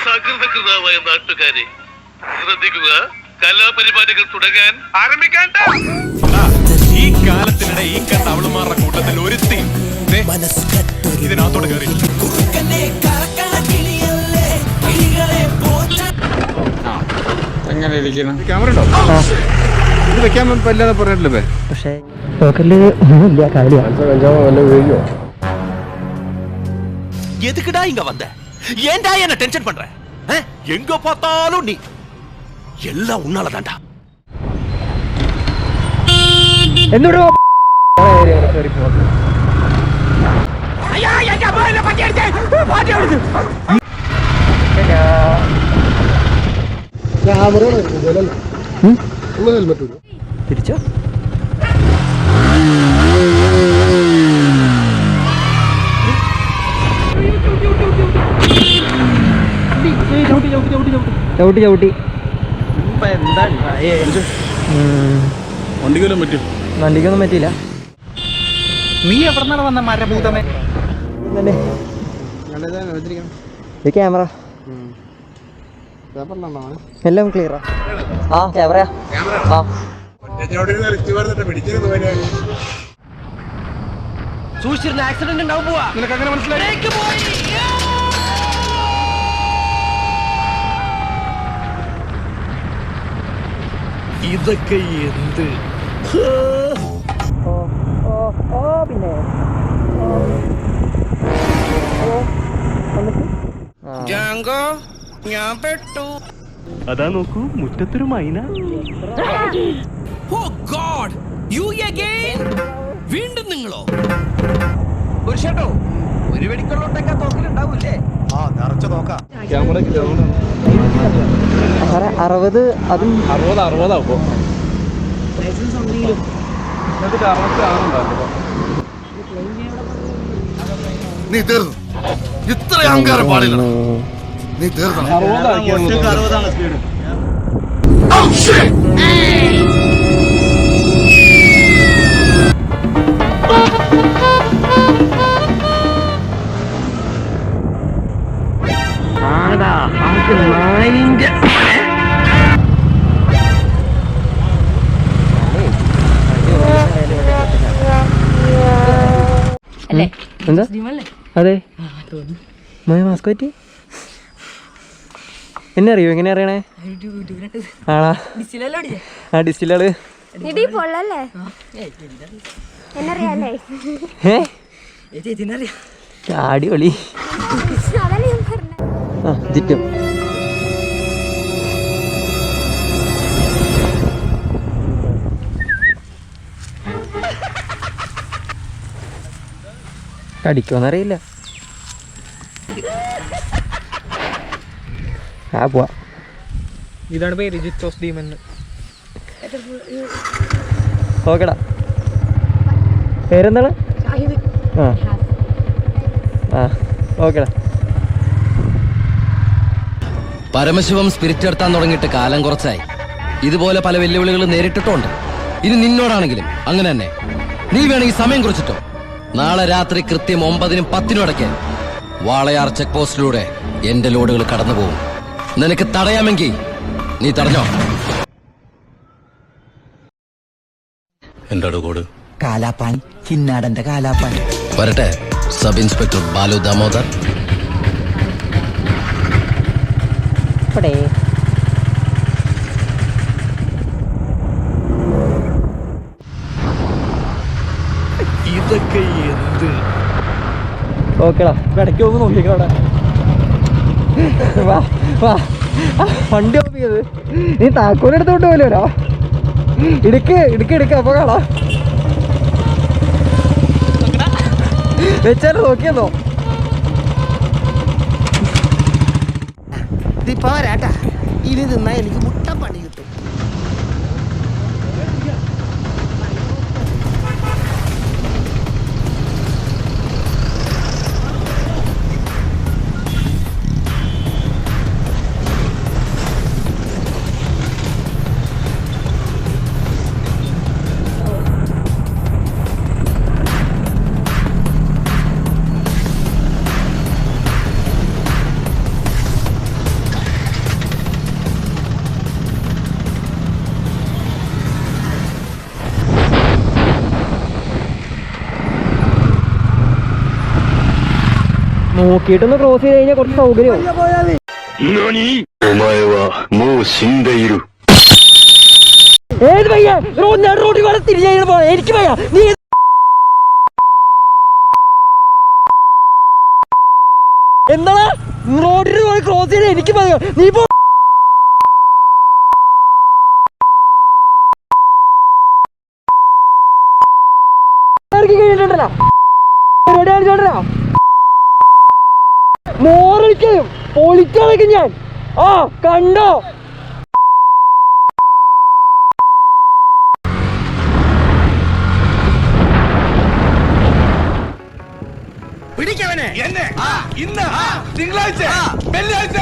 സകൃതകൃതമായ നാട്ടുകാരെ ശ്രദ്ധിക്കുക, കലാപരിപാടികൾ തുടങ്ങാൻ ആരംഭിക്കാൻ. ഈ കാലത്തിനിടെ ഈ കണ്ട അവളുമാരുടെ കൂട്ടത്തിൽ ഒരുത്തി ഇതിനകത്തോട് കയറി. എങ്ങനെ ഇരിക്കണം? ക്യാമറ ഉണ്ടോ? ഇത് വെക്കാൻ വല്ലാതെ പറഞ്ഞിട്ടില്ലേ? പക്ഷേ പോക്കറ്റില് ഒന്നുമില്ല. കാര്യ எதுக்குடா இங்க வந்த? ஏன்டா என்ன டென்ஷன் பண்ற? எங்க பார்த்தாலும் நீ எல்லாம் உன்னால தான்டா. എന്നോട് തിരിച്ചോ? ചവിട്ടി ചവിട്ടി വണ്ടിക്കൊന്നും പറ്റും? വണ്ടിക്കൊന്നും പറ്റിയില്ല. നീ എവിടെ വന്ന മരഭൂതമേ? ഈ ക്യാമറ എല്ലാം ക്ലിയറാ. ആ ക്യാമറയാ. ആ സൂക്ഷിച്ചിരുന്ന ആക്സിഡന്റ് ഉണ്ടാവും. പോവാ നിനക്ക് അങ്ങനെ മനസ്സിലായി? ഇതൊക്കെ എന്ത്? പിന്നെ ഞാൻ പെട്ടു. അതാ നോക്കൂ, മുറ്റത്തൊരു മൈന. വീണ്ടും നിങ്ങളോ? ഒരു ഷട്ടോ ഒരു വെടിക്കൊള്ളുണ്ടെങ്കിൽ തോക്കിലുണ്ടാവൂല്ലേ? ആ നിറച്ച നോക്കാം. 60 അതും 60 നീ തീർന്നു. ഇത്ര അഹങ്കാരം പാടില്ല. നീ തീർന്നു. എന്താ? അതെ മാസ്ക് പറ്റി. എന്നെ അറിയോ? എങ്ങനെ അറിയണേ? ആണാ? ആ ഡിസ്റ്റിലാണ്. അടിപൊളി. ആ ചുറ്റും കടിക്കുമെന്നറിയില്ല. ആ പോവാ. ഇതാണ് പേര് ജിത്തോസ് ഡീമൻ. ഓക്കെടാ. പേരെന്താണ്? ആ ആ ഓക്കെടാ. പരമശിവം സ്പിരിറ്റ് എടുത്താൻ തുടങ്ങിയിട്ട് കാലം കുറച്ചായി. ഇതുപോലെ പല വെല്ലുവിളികൾ നേരിട്ടിട്ടുണ്ട്. ഇനി നിന്നോടാണെങ്കിലും അങ്ങനെ തന്നെ. നീ വേണമെങ്കിൽ സമയം കുറിച്ചിട്ടോ. നാളെ രാത്രി കൃത്യം 9-നും 10-നും ഇടയ്ക്ക് വാളയാർ ചെക്ക് പോസ്റ്റിലൂടെ എന്റെ ലോഡുകൾ കടന്നു പോകും. നിനക്ക് തടയാമെങ്കിൽ നീ തടഞ്ഞോ. എന്താണ് കോഡ്? കാലാപ്പാൻ, കിന്നാടന്റെ കാലാപ്പാൻ. വരട്ടെ സബ് ഇൻസ്പെക്ടർ ബാലു ദാമോദർ. ഇതൊക്കെ എന്ത്? ഓക്കെടാ. ഇടയ്ക്ക് ഒന്ന് നോക്കിയേക്കവിടെ. വാ വാ. വണ്ടി ഓഫ് ചെയ്ത് നീ താക്കോലെടുത്തോണ്ട് പോലോടാ. ഇടുക്ക് ഇടുക്ക് ഇടുക്ക്. അപ്പൊ കാണാ വെച്ചാലും നോക്കിയെന്നോ. പോരാട്ടാ, ഇനി തിന്നാ എനിക്ക് മുട്ട പണി കിട്ടും. നോക്കിയിട്ടൊന്ന് ക്രോസ് ചെയ്ത് കഴിഞ്ഞാൽ കുറച്ച് സൗകര്യവും. ഏത് പയ്യ റോഡിൽ കൂടെ തിരിഞ്ഞു പോണേ എനിക്ക് പയ്യ. നീ എന്താണ് റോഡിൽ പോയി ക്രോസ് ചെയ്ത് എനിക്ക് പയ്യ. നീ പോ. കഴിഞ്ഞിട്ടുണ്ടല്ലോ മോറിക്കും പൊളിക്കാനൊക്കെ ഞാൻ. ആ കണ്ടോ പിടിക്കവനെ എന്നെ ഇന്ന് തിങ്കളാഴ്ച വെള്ളിയാഴ്ച